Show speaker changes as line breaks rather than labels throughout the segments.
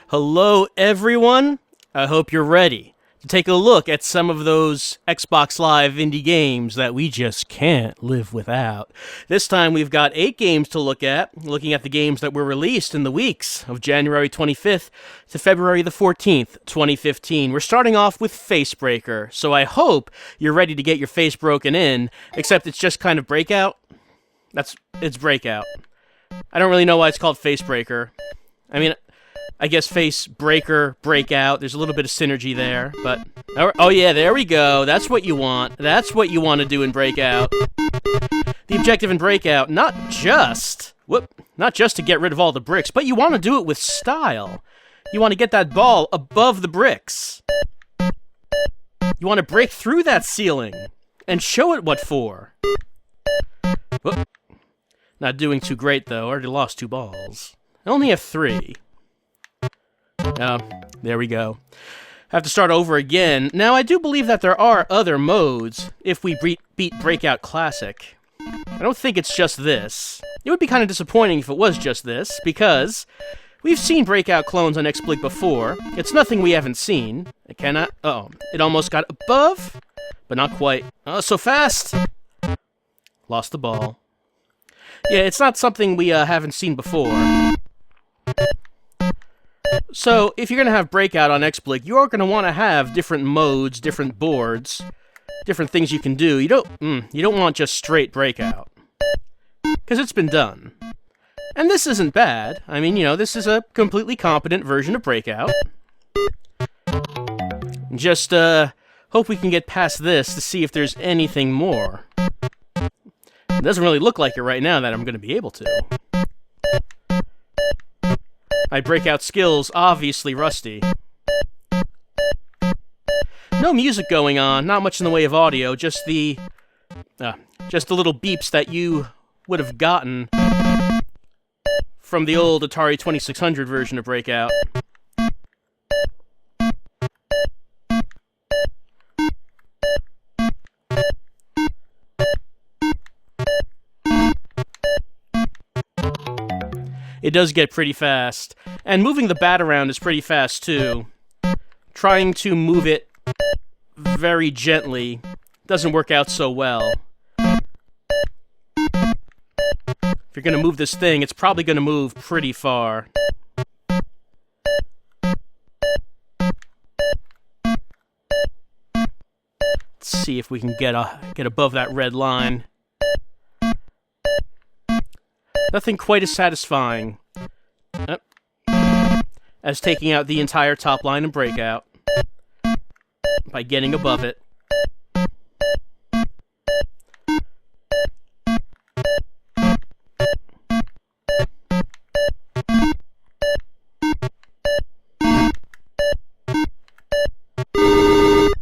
Hello, everyone. I hope you're ready to take a look at some of those Xbox Live indie games that we just can't live without. This time we've got 8 games to look at, looking at the games that were released in the weeks of January 25th to February the 14th, 2015. We're starting off with FaceBreaker, so I hope you're ready to get your face broken in, except it's just kind of Breakout. It's Breakout. I don't really know why it's called FaceBreaker. I mean, I guess face breaker, breakout. There's a little bit of synergy there, but oh yeah, there we go. That's what you want. That's what you want to do in Breakout. The objective in Breakout, not just to get rid of all the bricks, but you want to do it with style. You want to get that ball above the bricks. You want to break through that ceiling and show it what for. Whoop. Not doing too great though. Already lost 2 balls. I only have 3. There we go. Have to start over again. Now, I do believe that there are other modes if we beat Breakout Classic. I don't think it's just this. It would be kind of disappointing if it was just this, because we've seen Breakout clones on XSplit before. It's nothing we haven't seen. It cannot... Uh-oh. It almost got above, but not quite. Oh, so fast! Lost the ball. Yeah, it's not something we haven't seen before. So, if you're going to have Breakout on XSplit, you are going to want to have different modes, different boards, different things you can do. You don't want just straight Breakout, because it's been done. And this isn't bad. I mean, this is a completely competent version of Breakout. Just, hope we can get past this to see if there's anything more. It doesn't really look like it right now that I'm going to be able to. My Breakout skills obviously rusty. No music going on, not much in the way of audio, just the little beeps that you would have gotten from the old Atari 2600 version of Breakout. It does get pretty fast. And moving the bat around is pretty fast, too. Trying to move it very gently doesn't work out so well. If you're going to move this thing, it's probably going to move pretty far. Let's see if we can get above that red line. Nothing quite as satisfying as taking out the entire top line in Breakout by getting above it.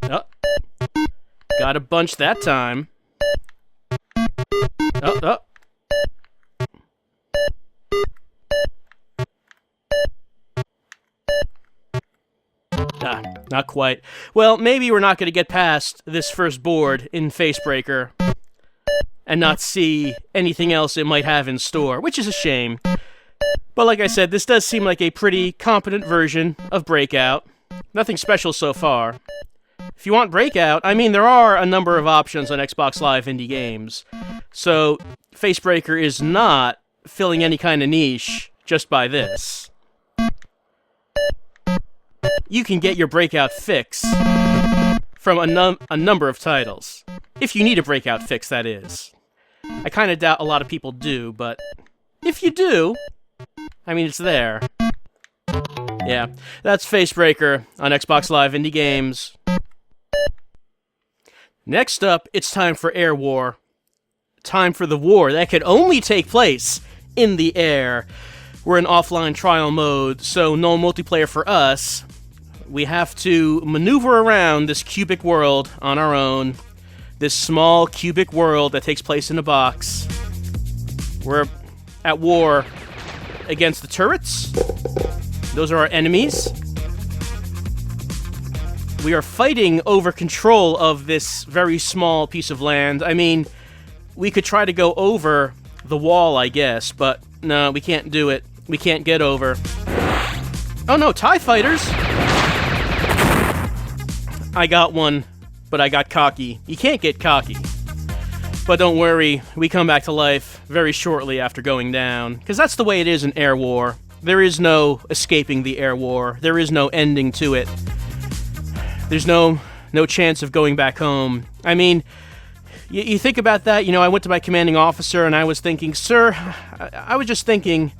Oh, got a bunch that time. Oh. Not quite. Well, maybe we're not going to get past this first board in FaceBreaker and not see anything else it might have in store, which is a shame. But like I said, this does seem like a pretty competent version of Breakout. Nothing special so far. If you want Breakout, I mean, there are a number of options on Xbox Live indie games. So, FaceBreaker is not filling any kind of niche just by this. You can get your Breakout fix from a number of titles. If you need a Breakout fix, that is. I kind of doubt a lot of people do, but if you do, I mean, it's there. Yeah, that's FaceBreaker on Xbox Live Indie Games. Next up, it's time for Air War. Time for the war that could only take place in the air. We're in offline trial mode, so no multiplayer for us. We have to maneuver around this cubic world on our own. This small cubic world that takes place in a box. We're at war against the turrets. Those are our enemies. We are fighting over control of this very small piece of land. I mean, we could try to go over the wall, I guess, but no, we can't do it. We can't get over. Oh no, TIE fighters! I got one, but I got cocky. You can't get cocky. But don't worry, we come back to life very shortly after going down, because that's the way it is in Air War. There is no escaping the Air War. There is no ending to it. There's no chance of going back home. I mean, you think about that, you know, I went to my commanding officer and I was thinking, sir, I was just thinking,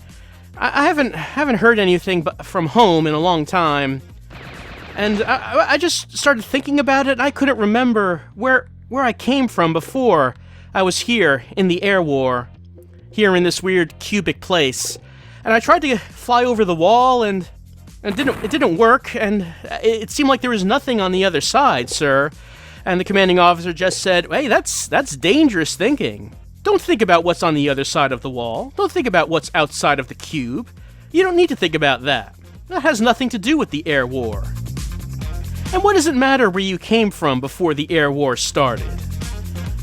I haven't heard anything from home in a long time. And I just started thinking about it, and I couldn't remember where I came from before I was here in the Air War, here in this weird cubic place. And I tried to fly over the wall, and it didn't work, and it seemed like there was nothing on the other side, sir. And the commanding officer just said, hey, that's dangerous thinking. Don't think about what's on the other side of the wall. Don't think about what's outside of the cube. You don't need to think about that. That has nothing to do with the Air War. And what does it matter where you came from before the Air War started?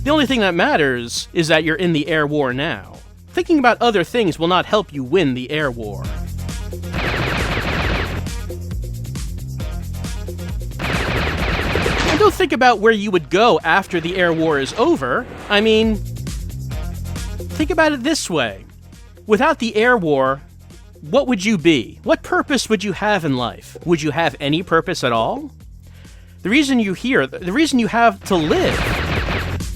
The only thing that matters is that you're in the Air War now. Thinking about other things will not help you win the Air War. And don't think about where you would go after the Air War is over. I mean, think about it this way. Without the Air War, what would you be? What purpose would you have in life? Would you have any purpose at all? The reason you're here, the reason you have to live,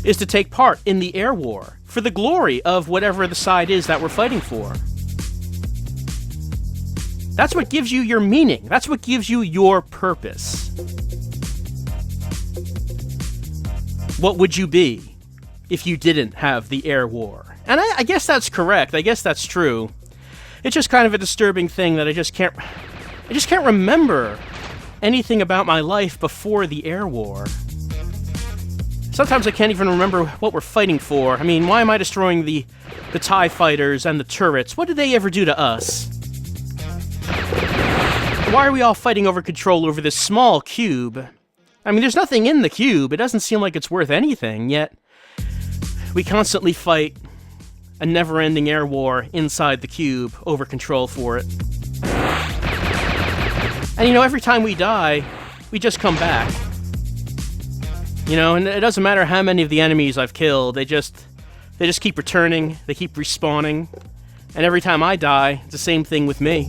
is to take part in the Air War, for the glory of whatever the side is that we're fighting for. That's what gives you your meaning. That's what gives you your purpose. What would you be if you didn't have the Air War? And I guess that's correct. I guess that's true. It's just kind of a disturbing thing that I just can't remember anything about my life before the Air War. Sometimes I can't even remember what we're fighting for. I mean, why am I destroying the TIE fighters and the turrets? What did they ever do to us? Why are we all fighting over control over this small cube? I mean, there's nothing in the cube. It doesn't seem like it's worth anything, yet we constantly fight a never-ending air war inside the cube over control for it. And you know, every time we die, we just come back. You know, and it doesn't matter how many of the enemies I've killed, they just keep returning, they keep respawning, and every time I die, it's the same thing with me.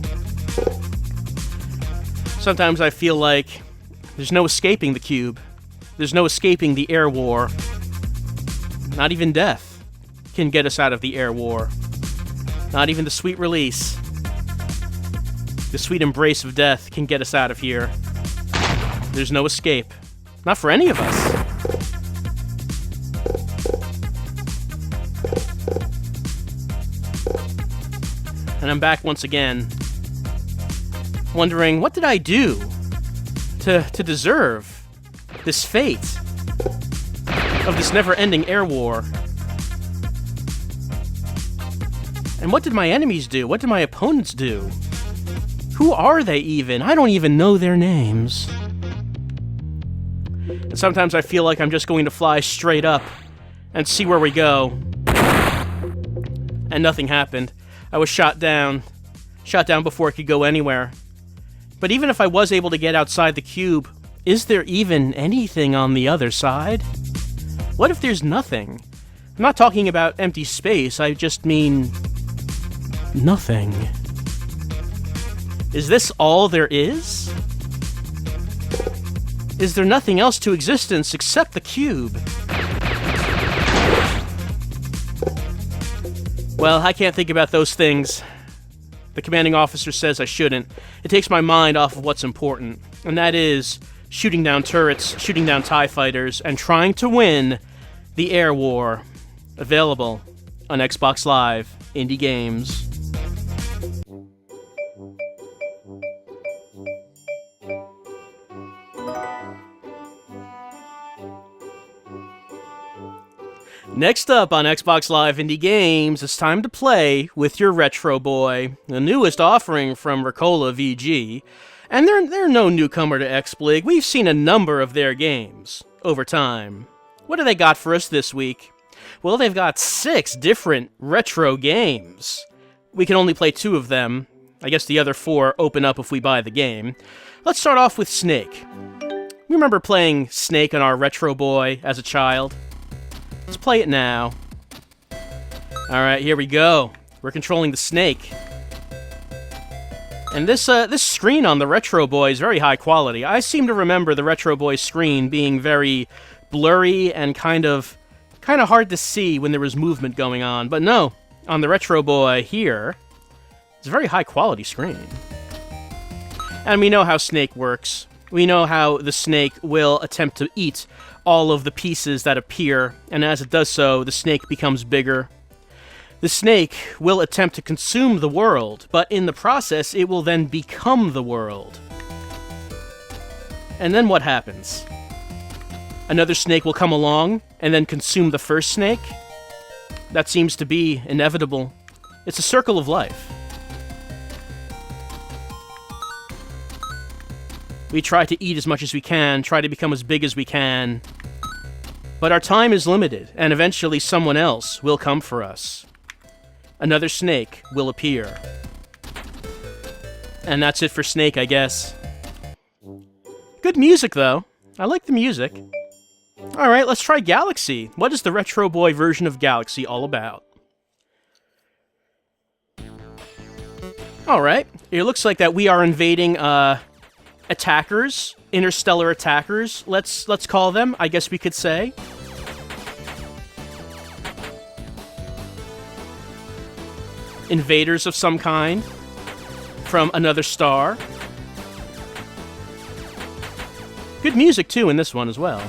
Sometimes I feel like there's no escaping the cube. There's no escaping the air war. Not even death can get us out of the air war. Not even the sweet release. The sweet embrace of death can get us out of here. There's no escape. Not for any of us. And I'm back once again, wondering, what did I do to deserve this fate of this never-ending air war? And what did my enemies do? What did my opponents do? Who are they even? I don't even know their names. And sometimes I feel like I'm just going to fly straight up and see where we go. And nothing happened. I was shot down before it could go anywhere. But even if I was able to get outside the cube, is there even anything on the other side? What if there's nothing? I'm not talking about empty space, I just mean nothing. Is this all there is? Is there nothing else to existence except the cube? Well, I can't think about those things. The commanding officer says I shouldn't. It takes my mind off of what's important, and that is shooting down turrets, shooting down TIE fighters, and trying to win the air war. Available on Xbox Live Indie Games. Next up on Xbox Live Indie Games, it's time to play with your RetroBoy, the newest offering from RetroBoy VG. And they're no newcomer to XBlig. We've seen a number of their games over time. What do they got for us this week? Well, they've got 6 different retro games. We can only play 2 of them. I guess the other 4 open up if we buy the game. Let's start off with Snake. You remember playing Snake on our Retro Boy as a child? Let's play it now. Alright, here we go. We're controlling the Snake. And this screen on the Retro Boy is very high quality. I seem to remember the Retro Boy screen being very blurry and kind of hard to see when there was movement going on. But no, on the Retro Boy here, it's a very high quality screen. And we know how Snake works. We know how the Snake will attempt to eat all of the pieces that appear, and as it does so, the Snake becomes bigger. The Snake will attempt to consume the world, but in the process, it will then become the world. And then what happens? Another Snake will come along and then consume the first Snake? That seems to be inevitable. It's a circle of life. We try to eat as much as we can, try to become as big as we can. But our time is limited, and eventually someone else will come for us. Another Snake will appear. And that's it for Snake, I guess. Good music, though. I like the music. Alright, let's try Galaxy. What is the Retro Boy version of Galaxy all about? Alright, it looks like that we are invading, attackers, interstellar attackers, let's call them, I guess we could say. Invaders of some kind from another star. Good music, too, in this one as well.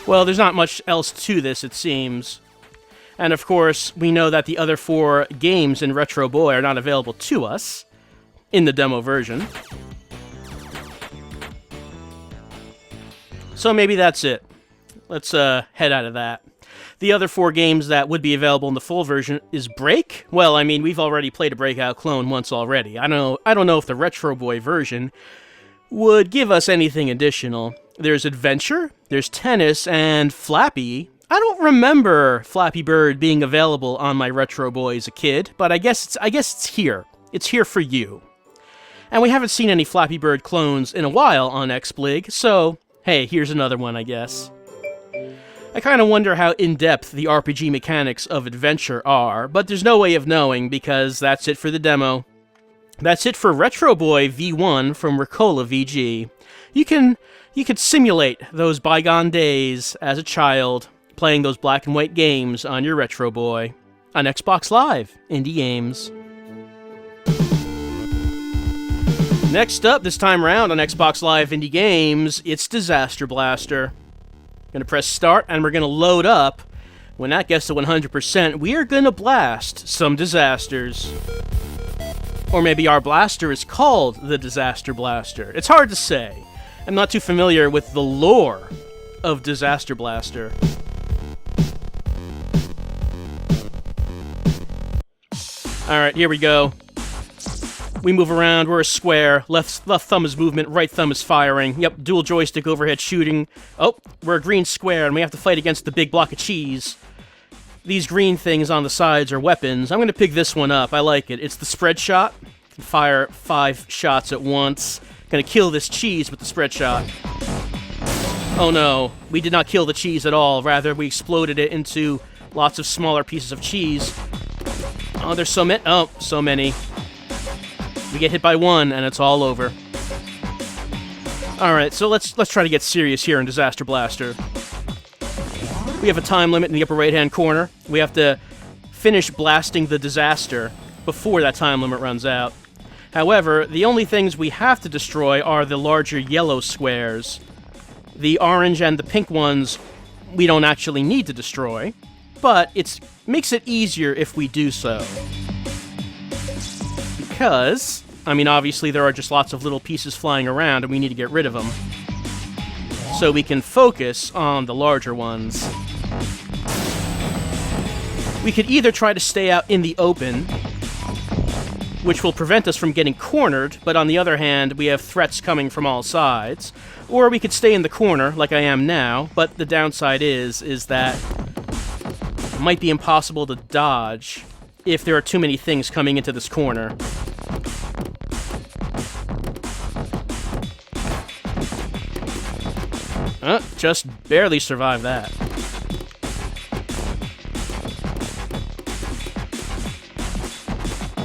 Well, there's not much else to this, it seems. And of course, we know that the other 4 games in Retro Boy are not available to us in the demo version. So maybe that's it. Let's head out of that. The other 4 games that would be available in the full version is Break. Well, I mean, we've already played a Breakout clone once already. I don't know if the Retro Boy version would give us anything additional. There's Adventure, there's Tennis, and Flappy. I don't remember Flappy Bird being available on my Retro Boy as a kid, but I guess it's here. It's here for you. And we haven't seen any Flappy Bird clones in a while on XBlig, so hey, here's another one, I guess. I kind of wonder how in-depth the RPG mechanics of Adventure are, but there's no way of knowing because that's it for the demo. That's it for Retro Boy V1 from Ricola VG. You could simulate those bygone days as a child, playing those black and white games on your Retro Boy. On Xbox Live, Indie Games. Next up, this time around on Xbox Live Indie Games, it's Disaster Blaster. Gonna press start, and we're gonna load up. When that gets to 100%, we are gonna blast some disasters. Or maybe our blaster is called the Disaster Blaster. It's hard to say. I'm not too familiar with the lore of Disaster Blaster. Alright, here we go. We move around, we're a square. Left thumb is movement, right thumb is firing. Yep, dual joystick overhead shooting. Oh, we're a green square and we have to fight against the big block of cheese. These green things on the sides are weapons. I'm going to pick this one up. I like it. It's the spread shot. You can fire 5 shots at once. Gonna kill this cheese with the spread shot. Oh no, we did not kill the cheese at all. Rather, we exploded it into lots of smaller pieces of cheese. Oh, there's so many. Oh, so many. We get hit by one, and it's all over. Alright, so let's try to get serious here in Disaster Blaster. We have a time limit in the upper right-hand corner. We have to finish blasting the disaster before that time limit runs out. However, the only things we have to destroy are the larger yellow squares. The orange and the pink ones we don't actually need to destroy, but it makes it easier if we do so. because, I mean, obviously there are just lots of little pieces flying around and we need to get rid of them. So we can focus on the larger ones. We could either try to stay out in the open, which will prevent us from getting cornered, but on the other hand, we have threats coming from all sides. Or we could stay in the corner, like I am now, but the downside is that it might be impossible to dodge if there are too many things coming into this corner. Just barely survived that.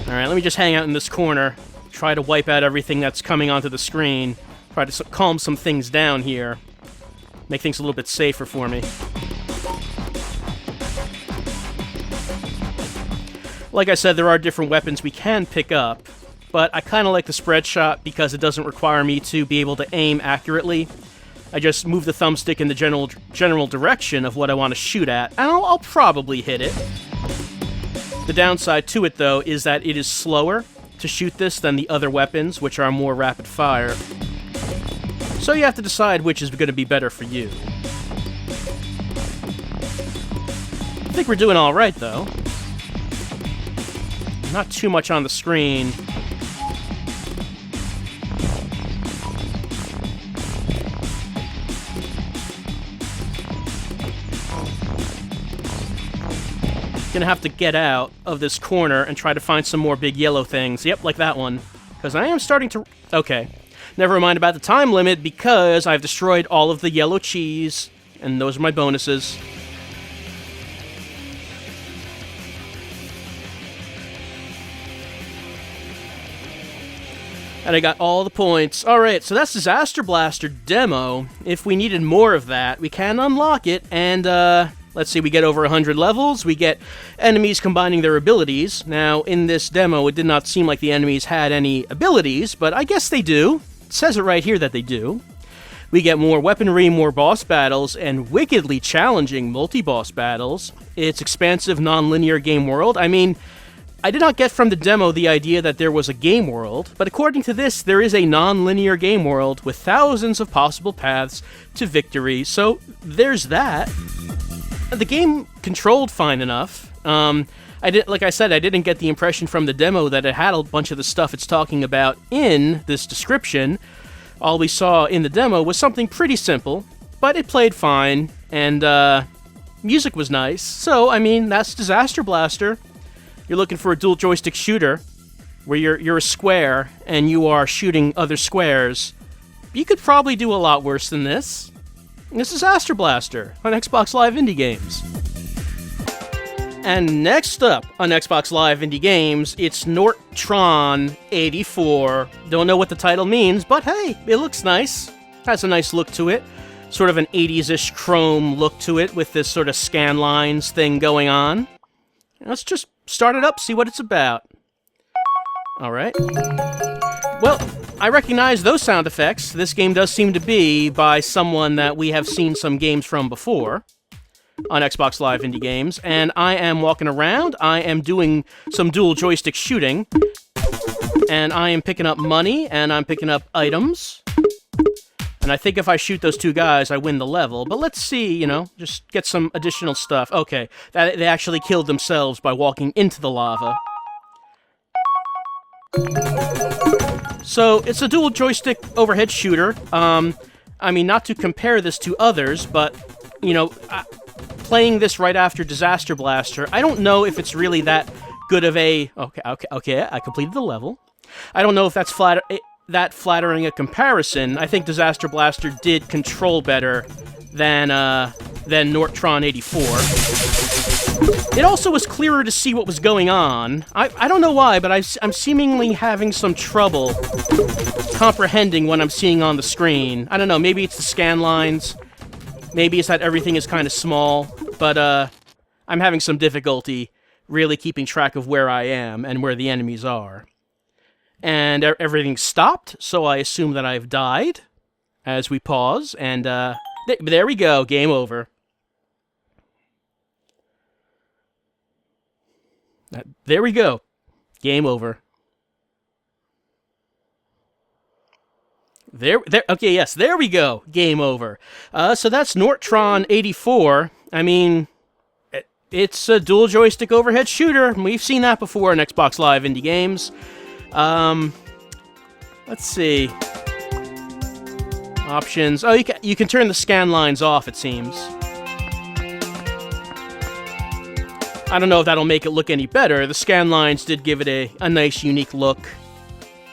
Alright, let me just hang out in this corner, try to wipe out everything that's coming onto the screen, try to calm some things down here, make things a little bit safer for me. Like I said, there are different weapons we can pick up, but I kind of like the spread shot because it doesn't require me to be able to aim accurately. I just move the thumbstick in the general direction of what I want to shoot at, and I'll probably hit it. The downside to it, though, is that it is slower to shoot this than the other weapons, which are more rapid fire. So you have to decide which is going to be better for you. I think we're doing all right, though. Not too much on the screen. Gonna have to get out of this corner and try to find some more big yellow things. Yep, like that one. Because I am starting to... Okay. Never mind about the time limit, because I've destroyed all of the yellow cheese, and those are my bonuses. And I got all the points. Alright, so that's Disaster Blaster demo. If we needed more of that, we can unlock it, and, let's see, we get over 100 levels, we get enemies combining their abilities. Now, in this demo, it did not seem like the enemies had any abilities, but I guess they do. It says it right here that they do. We get more weaponry, more boss battles, and wickedly challenging multi-boss battles. It's expansive, non-linear game world. I mean, I did not get from the demo the idea that there was a game world, but according to this, there is a non-linear game world with thousands of possible paths to victory, so there's that. The game controlled fine enough. Like I said, I didn't get the impression from the demo that it had a bunch of the stuff it's talking about in this description. All we saw in the demo was something pretty simple, but it played fine, and music was nice. So, I mean, that's Disaster Blaster. You're looking for a dual joystick shooter, where you're a square, and you are shooting other squares. You could probably do a lot worse than this. This is Disaster Blaster on Xbox Live Indie Games. And next up on Xbox Live Indie Games, it's Tron 84. Don't know what the title means, but hey, it looks nice. Has a nice look to it. Sort of an 80s-ish chrome look to it with this sort of scan lines thing going on. Let's just start it up, see what it's about. Alright. Well, I recognize those sound effects. This game does seem to be by someone that we have seen some games from before on Xbox Live Indie Games, and I am walking around, I am doing some dual joystick shooting, and I am picking up money, and I'm picking up items, and I think if I shoot those two guys, I win the level, but let's see, you know, just get some additional stuff. Okay, they actually killed themselves by walking into the lava. So, it's a dual joystick overhead shooter. I mean, not to compare this to others, but, you know, playing this right after Disaster Blaster, I don't know if it's really that good of a... Okay, I completed the level. I don't know if that's flattering a comparison. I think Disaster Blaster did control better than Tron 84. It also was clearer to see what was going on. I don't know why, but I'm seemingly having some trouble comprehending what I'm seeing on the screen. I don't know, maybe it's the scan lines, maybe it's that everything is kind of small, but I'm having some difficulty really keeping track of where I am and where the enemies are. And everything stopped, so I assume that I've died as we pause, and there we go, game over. There we go. Game over. There. Okay, yes, there we go. Game over. So that's Tron 84. I mean, it's a dual joystick overhead shooter. We've seen that before in Xbox Live indie games. Let's see. Options. Oh, you can turn the scan lines off, it seems. I don't know if that'll make it look any better. The scan lines did give it a nice, unique look.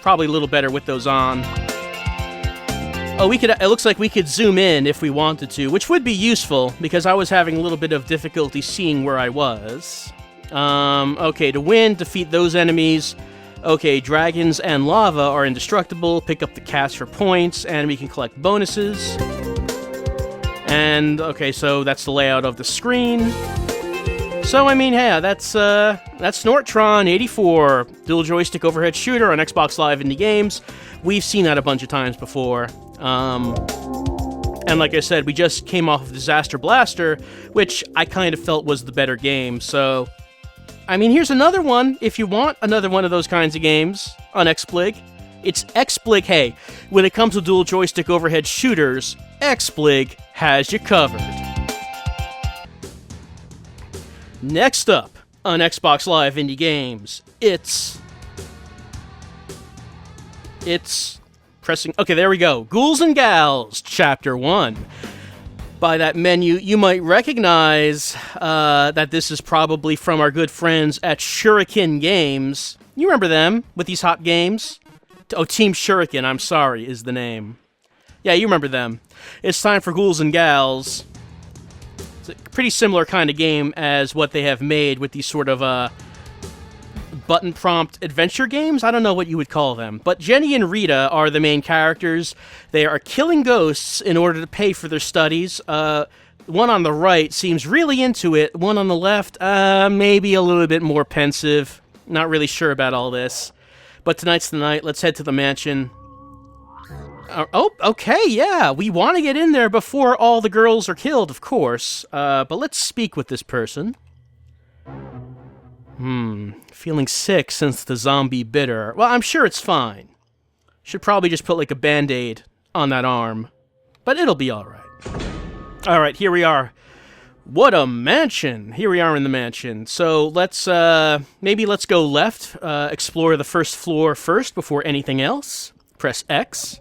Probably a little better with those on. Oh, it looks like we could zoom in if we wanted to, which would be useful, because I was having a little bit of difficulty seeing where I was. Okay, to win, defeat those enemies. Okay, dragons and lava are indestructible. Pick up the cats for points, and we can collect bonuses. And, okay, so that's the layout of the screen. So, I mean, yeah, that's Tron 84, dual joystick overhead shooter on Xbox Live indie games. We've seen that a bunch of times before. And like I said, we just came off of Disaster Blaster, which I kind of felt was the better game. So, I mean, here's another one. If you want another one of those kinds of games on XSplig, it's XSplig. Hey, when it comes to dual joystick overhead shooters, XSplig has you covered. Next up on Xbox Live indie games, it's pressing. Okay, there we go. Ghouls N Gals, Chapter 1. By that menu, you might recognize that this is probably from our good friends at Shuriken Games. You remember them with these hot games? Oh, Team Shuriken, I'm sorry, is the name. Yeah, you remember them. It's time for Ghouls N Gals. It's a pretty similar kind of game as what they have made with these sort of button prompt adventure games. I don't know what you would call them. But Jenny and Rita are the main characters. They are killing ghosts in order to pay for their studies. One on the right seems really into it. One on the left, maybe a little bit more pensive. Not really sure about all this. But tonight's the night. Let's head to the mansion. Oh, okay, yeah. We want to get in there before all the girls are killed, of course. But let's speak with this person. Feeling sick since the zombie bit her. Well, I'm sure it's fine. Should probably just put like a band-aid on that arm. But it'll be alright. Alright, here we are. What a mansion! Here we are in the mansion. So let's go left. Explore the first floor first before anything else. Press X.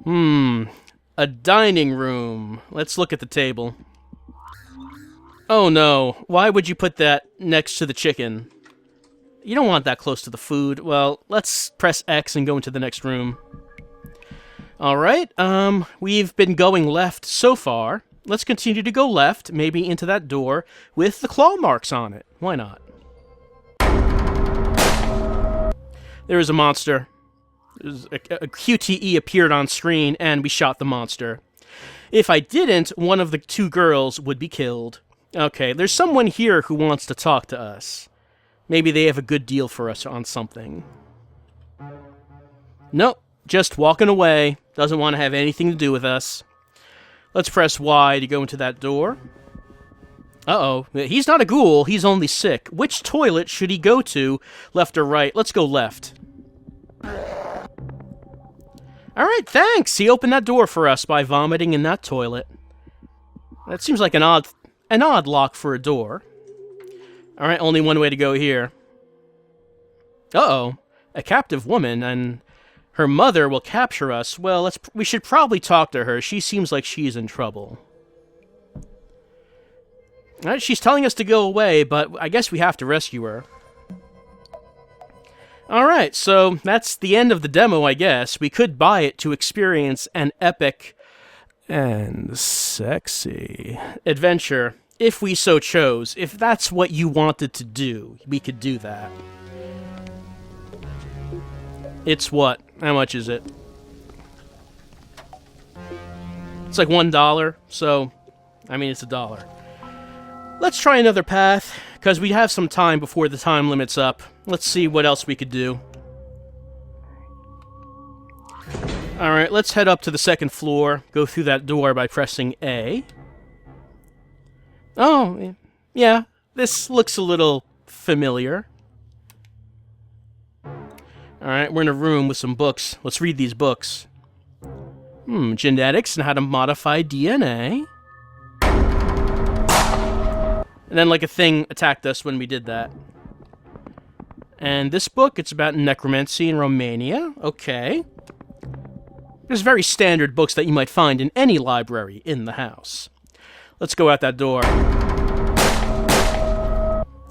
A dining room. Let's look at the table. Oh no, why would you put that next to the chicken? You don't want that close to the food. Well, let's press X and go into the next room. Alright, we've been going left so far. Let's continue to go left, maybe into that door, with the claw marks on it. Why not? There is a monster. A QTE appeared on screen, and we shot the monster. If I didn't, one of the two girls would be killed. Okay, there's someone here who wants to talk to us. Maybe they have a good deal for us on something. Nope, just walking away. Doesn't want to have anything to do with us. Let's press Y to go into that door. Uh-oh, he's not a ghoul, he's only sick. Which toilet should he go to, left or right? Let's go left. Alright, thanks! He opened that door for us by vomiting in that toilet. That seems like an odd lock for a door. Alright, only one way to go here. Uh-oh. A captive woman, and her mother will capture us. Well, we should probably talk to her. She seems like she's in trouble. Alright, she's telling us to go away, but I guess we have to rescue her. Alright, so that's the end of the demo, I guess. We could buy it to experience an epic and sexy adventure, if we so chose. If that's what you wanted to do, we could do that. It's what? How much is it? It's like $1, so, I mean, it's $1. Let's try another path, because we have some time before the time limit's up. Let's see what else we could do. Alright, let's head up to the second floor. Go through that door by pressing A. Oh, yeah. This looks a little familiar. Alright, we're in a room with some books. Let's read these books. Genetics and how to modify DNA. And then, like, a thing attacked us when we did that. And this book, it's about necromancy in Romania. Okay. There's very standard books that you might find in any library in the house. Let's go out that door.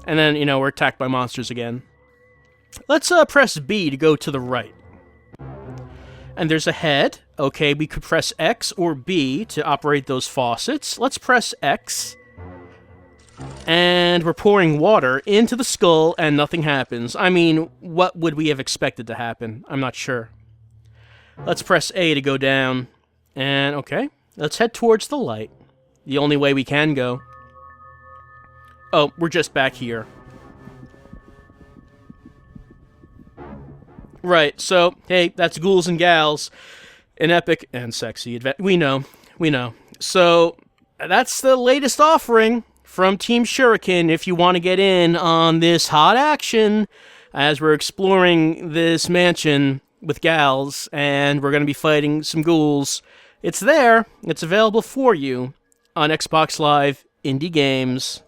And then, we're attacked by monsters again. Let's press B to go to the right. And there's a head. Okay, we could press X or B to operate those faucets. Let's press X. And we're pouring water into the skull and nothing happens. I mean, what would we have expected to happen? I'm not sure. Let's press A to go down. And, okay, let's head towards the light. The only way we can go. Oh, we're just back here. Right, so, hey, that's Ghouls N Gals. An epic and sexy adventure. We know. So, that's the latest offering from Team Shuriken if you want to get in on this hot action as we're exploring this mansion with gals, and we're going to be fighting some ghouls. It's there. It's available for you on Xbox Live Indie Games.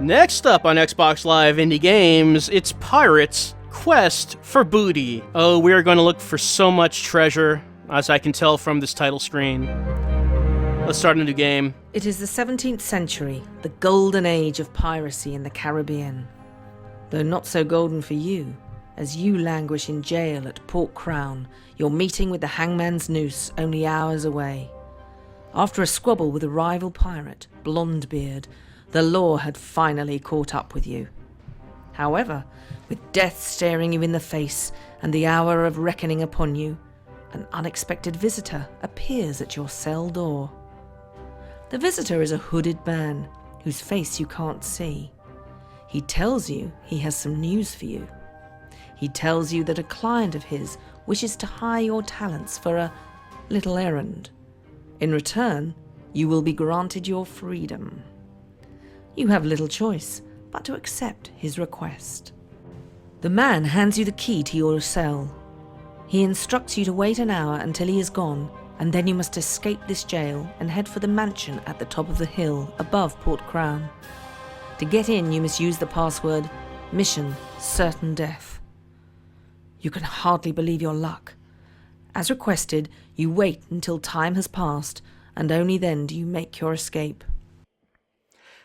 Next up on Xbox Live Indie Games, it's Pirates Quest for Booty. Oh, we're going to look for so much treasure, as I can tell from this title screen. Let's start a new game.
It is the 17th century, the golden age of piracy in the Caribbean. Though not so golden for you, as you languish in jail at Port Crown, your meeting with the hangman's noose only hours away. After a squabble with a rival pirate, Blondebeard, the law had finally caught up with you. However, with death staring you in the face and the hour of reckoning upon you, an unexpected visitor appears at your cell door. The visitor is a hooded man, whose face you can't see. He tells you he has some news for you. He tells you that a client of his wishes to hire your talents for a little errand. In return, you will be granted your freedom. You have little choice but to accept his request. The man hands you the key to your cell. He instructs you to wait an hour until he is gone, and then you must escape this jail and head for the mansion at the top of the hill above Port Crown. To get in, you must use the password Mission Certain Death. You can hardly believe your luck. As requested, you wait until time has passed, and only then do you make your escape.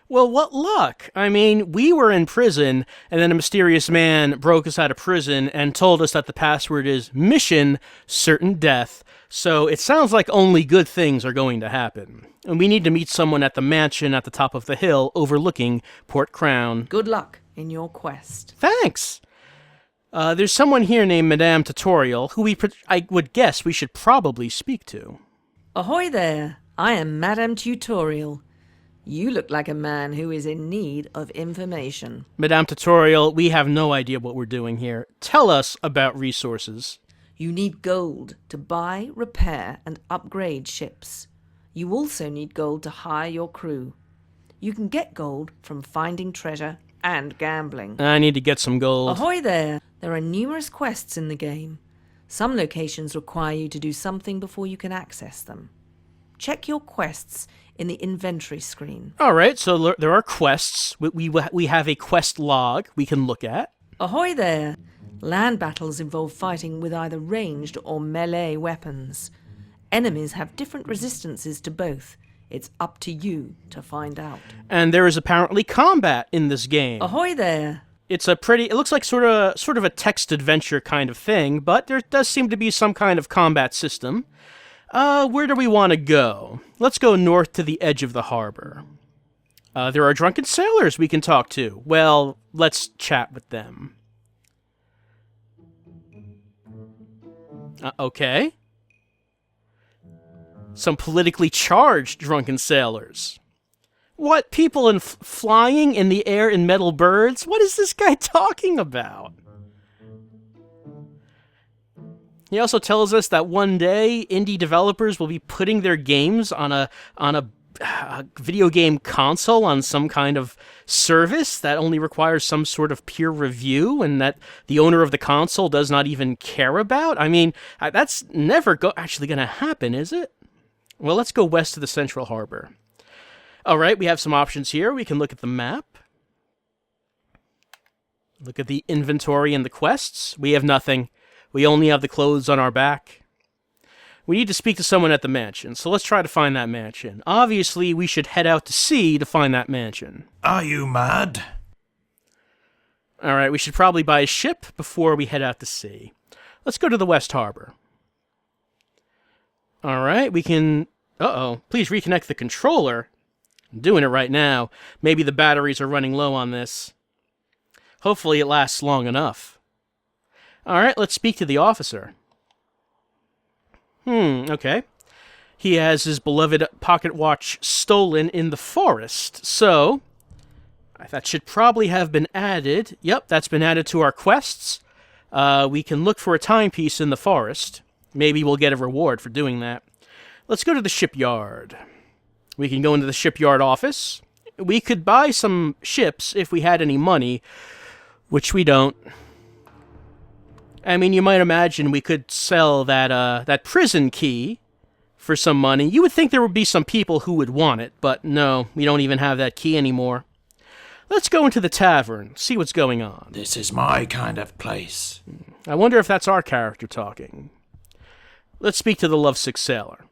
Well, what luck! I mean, we were in prison, and then a mysterious man broke us out of prison and told us that the password is Mission Certain Death. So it sounds like only good things are going to happen. And we need to meet someone at the mansion at the top of the hill overlooking Port Crown.
Good luck in your quest.
Thanks! There's someone here named Madame Tutorial who I would guess we should probably speak to.
Ahoy there! I am Madame Tutorial. You look like a man who is in need of information.
Madame Tutorial, we have no idea what we're doing here. Tell us about resources.
You need gold to buy, repair, and upgrade ships. You also need gold to hire your crew. You can get gold from finding treasure and gambling.
I need to get some gold.
Ahoy there! There are numerous quests in the game. Some locations require you to do something before you can access them. Check your quests in the inventory screen.
All right, so there are quests. We have a quest log we can look at.
Ahoy there! Land battles involve fighting with either ranged or melee weapons. Enemies have different resistances to both. It's up to you to find out.
And there is apparently combat in this game.
Ahoy there!
It looks like sort of a text adventure kind of thing, but there does seem to be some kind of combat system. Where do we want to go? Let's go north to the edge of the harbor. There are drunken sailors we can talk to. Well, let's chat with them. Okay. Some politically charged drunken sailors. What, people flying in the air in metal birds? What is this guy talking about? He also tells us that one day indie developers will be putting their games on a video game console on some kind of service that only requires some sort of peer review and that the owner of the console does not even care about? I mean, that's never actually going to happen, is it? Well, let's go west of the Central Harbor. All right, we have some options here. We can look at the map. Look at the inventory and the quests. We have nothing. We only have the clothes on our back. We need to speak to someone at the mansion, so let's try to find that mansion. Obviously, we should head out to sea to find that mansion.
Are you mad?
All right, we should probably buy a ship before we head out to sea. Let's go to the West Harbor. All right, we can... Uh-oh, please reconnect the controller. I'm doing it right now. Maybe the batteries are running low on this. Hopefully it lasts long enough. All right, let's speak to the officer. Okay. He has his beloved pocket watch stolen in the forest, so that should probably have been added. Yep, that's been added to our quests. We can look for a timepiece in the forest. Maybe we'll get a reward for doing that. Let's go to the shipyard. We can go into the shipyard office. We could buy some ships if we had any money, which we don't. I mean, you might imagine we could sell that prison key for some money. You would think there would be some people who would want it, but no, we don't even have that key anymore. Let's go into the tavern, see what's going on.
This is my kind of place.
I wonder if that's our character talking. Let's speak to the lovesick sailor.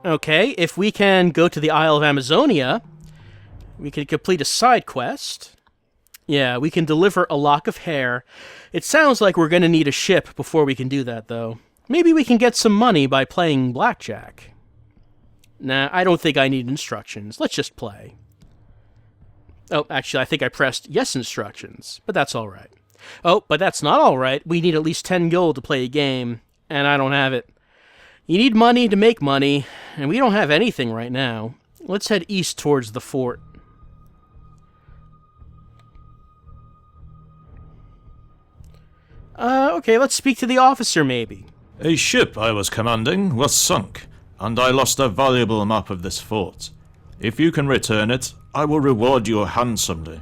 Okay, if we can go to the Isle of Amazonia, we can complete a side quest. Yeah, we can deliver a lock of hair. It sounds like we're going to need a ship before we can do that, though. Maybe we can get some money by playing blackjack. Nah, I don't think I need instructions. Let's just play. Oh, actually, I think I pressed yes instructions, but that's all right. Oh, but that's not all right. We need at least 10 gold to play a game, and I don't have it. You need money to make money, and we don't have anything right now. Let's head east towards the fort. Okay, let's speak to the officer, maybe.
A ship I was commanding was sunk, and I lost a valuable map of this fort. If you can return it, I will reward you handsomely.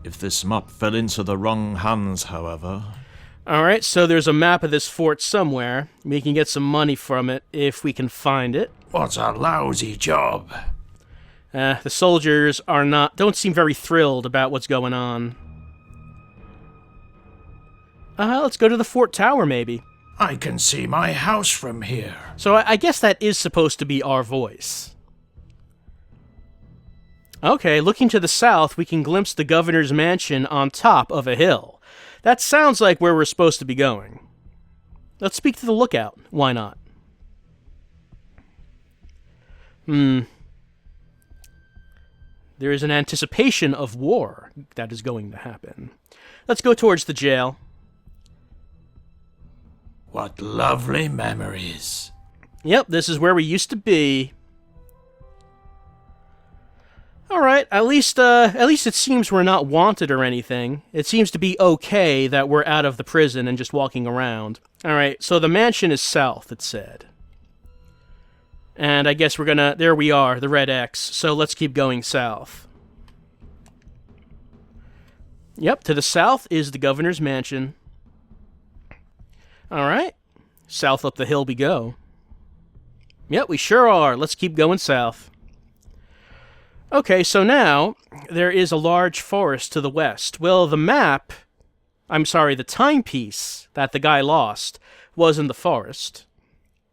If this map fell into the wrong hands, however...
Alright, so there's a map of this fort somewhere. We can get some money from it if we can find it.
What a lousy job.
The soldiers don't seem very thrilled about what's going on. Let's go to the fort tower, maybe.
I can see my house from here.
So I guess that is supposed to be our voice. Okay, looking to the south, we can glimpse the governor's mansion on top of a hill. That sounds like where we're supposed to be going. Let's speak to the lookout. Why not? There is an anticipation of war that is going to happen. Let's go towards the jail.
What lovely memories.
Yep, this is where we used to be. Alright, at least it seems we're not wanted or anything. It seems to be okay that we're out of the prison and just walking around. Alright, so the mansion is south, it said. And I guess we're gonna... There we are, the red X. So let's keep going south. Yep, to the south is the governor's mansion. Alright, south up the hill we go. Yep, we sure are. Let's keep going south. Okay, so now there is a large forest to the west. Well, the timepiece that the guy lost was in the forest.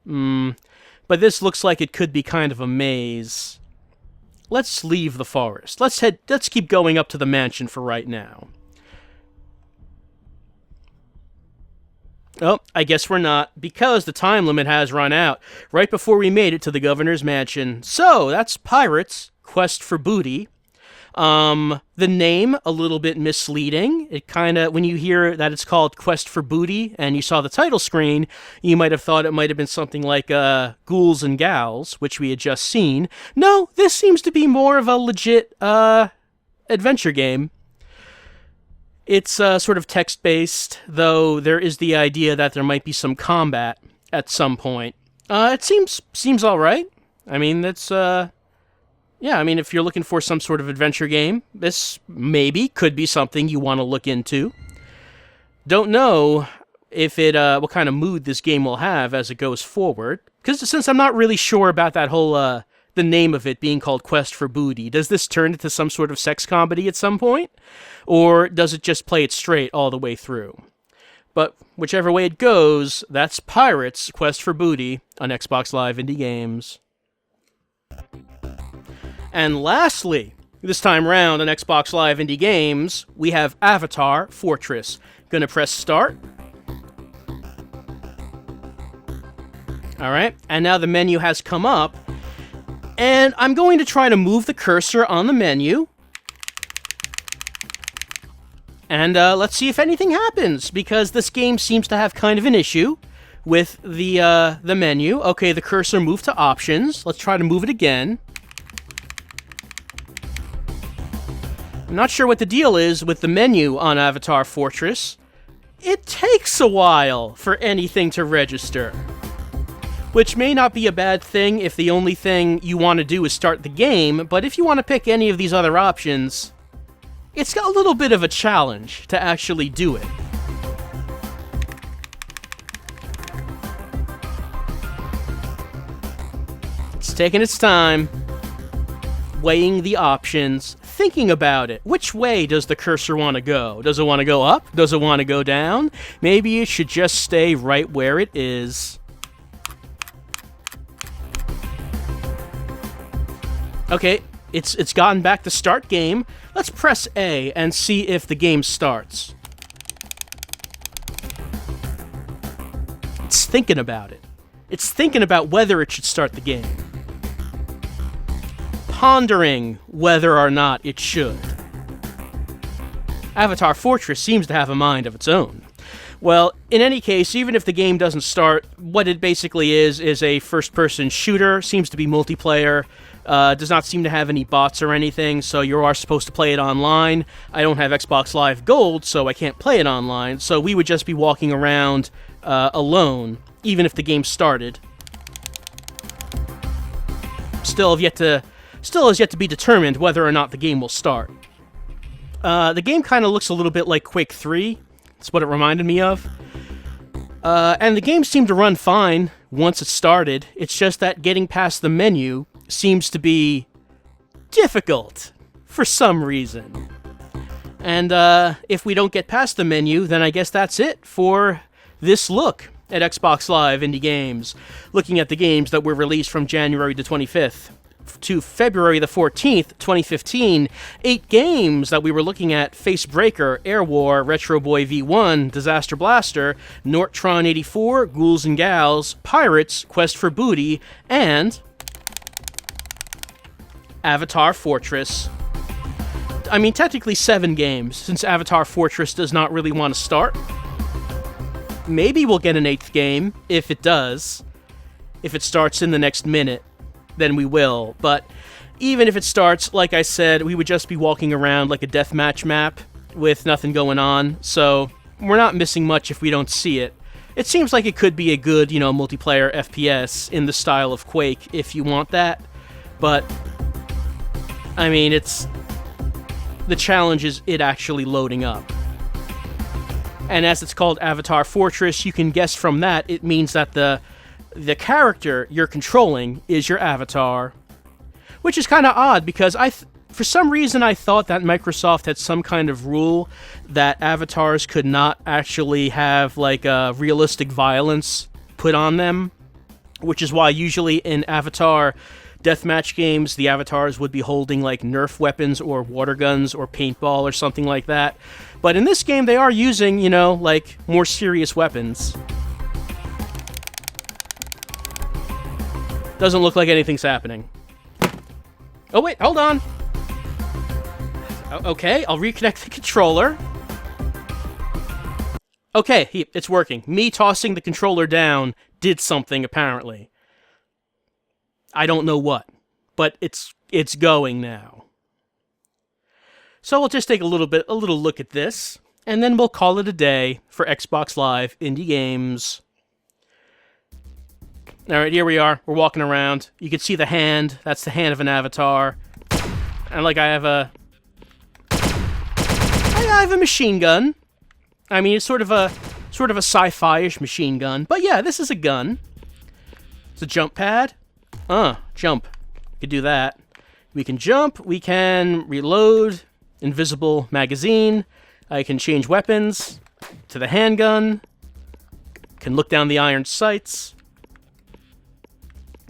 But this looks like it could be kind of a maze. Let's leave the forest. Let's keep going up to the mansion for right now. Oh, I guess we're not, because the time limit has run out right before we made it to the governor's mansion. So, that's Pirates, Quest for Booty. The name, a little bit misleading. It when you hear that it's called Quest for Booty, and you saw the title screen, you might have thought it might have been something like Ghouls N Gals, which we had just seen. No, this seems to be more of a legit, adventure game. It's sort of text-based, though there is the idea that there might be some combat at some point. It seems all right. I mean, that's yeah. I mean, if you're looking for some sort of adventure game, this maybe could be something you want to look into. Don't know if it what kind of mood this game will have as it goes forward, because since I'm not really sure about that whole the name of it being called Quest for Booty, does this turn into some sort of sex comedy at some point, or does it just play it straight all the way through? But whichever way it goes, that's Pirates Quest for Booty on Xbox Live Indie Games. And lastly, this time round on Xbox Live Indie Games, we have AvatarFortress. Gonna press start. Alright, and now the menu has come up, and I'm going to try to move the cursor on the menu. And let's see if anything happens, because this game seems to have kind of an issue with the menu. Okay, the cursor moved to options. Let's try to move it again. I'm not sure what the deal is with the menu on AvatarFortress. It takes a while for anything to register. Which may not be a bad thing if the only thing you want to do is start the game, but if you want to pick any of these other options, it's got a little bit of a challenge to actually do it. It's taking its time, weighing the options, thinking about it. Which way does the cursor want to go? Does it want to go up? Does it want to go down? Maybe it should just stay right where it is. Okay, it's gotten back to start game. Let's press A and see if the game starts. It's thinking about it. It's thinking about whether it should start the game. Pondering whether or not it should. AvatarFortress seems to have a mind of its own. Well, in any case, even if the game doesn't start, what it basically is a first-person shooter, seems to be multiplayer, does not seem to have any bots or anything, so you are supposed to play it online. I don't have Xbox Live Gold, so I can't play it online, so we would just be walking around alone, even if the game started. Still has yet to be determined whether or not the game will start. The game kind of looks a little bit like Quake 3. That's what it reminded me of. And the game seemed to run fine once it started. It's just that getting past the menu seems to be difficult for some reason. And if we don't get past the menu, then I guess that's it for this look at Xbox Live Indie Games. Looking at the games that were released from January the 25th to February the 14th, 2015. 8 games that we were looking at: FaceBreaker, Air War, RetroBoy V1, Disaster Blaster, Nort, Tron 84, Ghouls N Gals, Pirates, Quest for Booty, and AvatarFortress. I mean, technically 7 games, since AvatarFortress does not really want to start. Maybe we'll get an 8th game, if it does. If it starts in the next minute, then we will. But even if it starts, like I said, we would just be walking around like a deathmatch map with nothing going on, so we're not missing much if we don't see it. It seems like it could be a good, multiplayer FPS in the style of Quake if you want that, but I mean, the challenge is it actually loading up. And as it's called AvatarFortress, you can guess from that it means that the character you're controlling is your avatar. Which is kind of odd, because for some reason I thought that Microsoft had some kind of rule that avatars could not actually have, realistic violence put on them. Which is why usually in Avatar deathmatch games, the avatars would be holding, Nerf weapons or water guns or paintball or something like that. But in this game, they are using, more serious weapons. Doesn't look like anything's happening. Oh, wait, hold on. Okay, I'll reconnect the controller. Okay, it's working. Me tossing the controller down did something, apparently. I don't know what, but it's going now. So we'll just take a little look at this, and then we'll call it a day for Xbox Live Indie Games. All right, here we are. We're walking around. You can see the hand. That's the hand of an avatar. And like I have a machine gun. I mean, it's sort of a sci-fi-ish machine gun. But yeah, this is a gun. It's a jump pad. Jump. We can do that. We can jump. We can reload. Invisible magazine. I can change weapons to the handgun. Can look down the iron sights.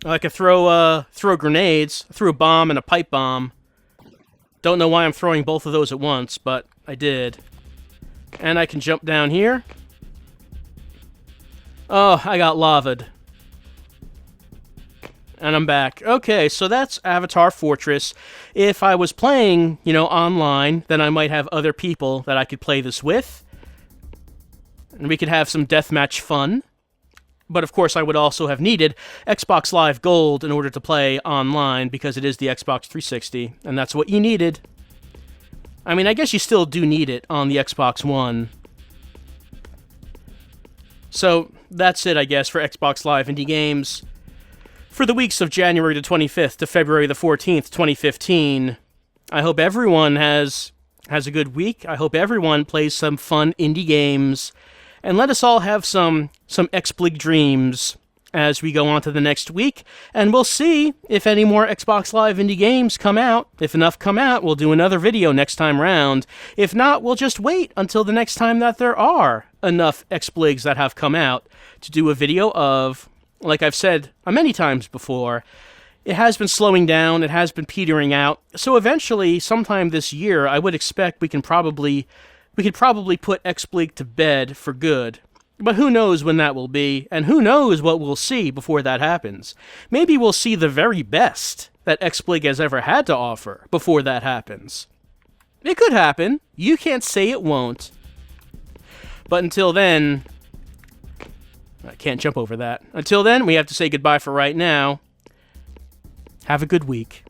I can throw grenades. I threw a bomb and a pipe bomb. Don't know why I'm throwing both of those at once, but I did. And I can jump down here. Oh, I got lava'd. And I'm back. Okay, so that's AvatarFortress. If I was playing, online, then I might have other people that I could play this with. And we could have some deathmatch fun. But of course, I would also have needed Xbox Live Gold in order to play online, because it is the Xbox 360, and that's what you needed. I mean, I guess you still do need it on the Xbox One. So, that's it, I guess, for Xbox Live Indie Games. For the weeks of January the 25th to February the 14th, 2015, I hope everyone has a good week. I hope everyone plays some fun indie games. And let us all have some X-Blig dreams as we go on to the next week. And we'll see if any more Xbox Live indie games come out. If enough come out, we'll do another video next time round. If not, we'll just wait until the next time that there are enough X-Bligs that have come out to do a video of, like I've said many times before, it has been slowing down, it has been petering out. So eventually, sometime this year, I would expect we could probably put X-Blig to bed for good. But who knows when that will be, and who knows what we'll see before that happens. Maybe we'll see the very best that X-Blig has ever had to offer before that happens. It could happen. You can't say it won't. But until then, I can't jump over that. Until then, we have to say goodbye for right now. Have a good week.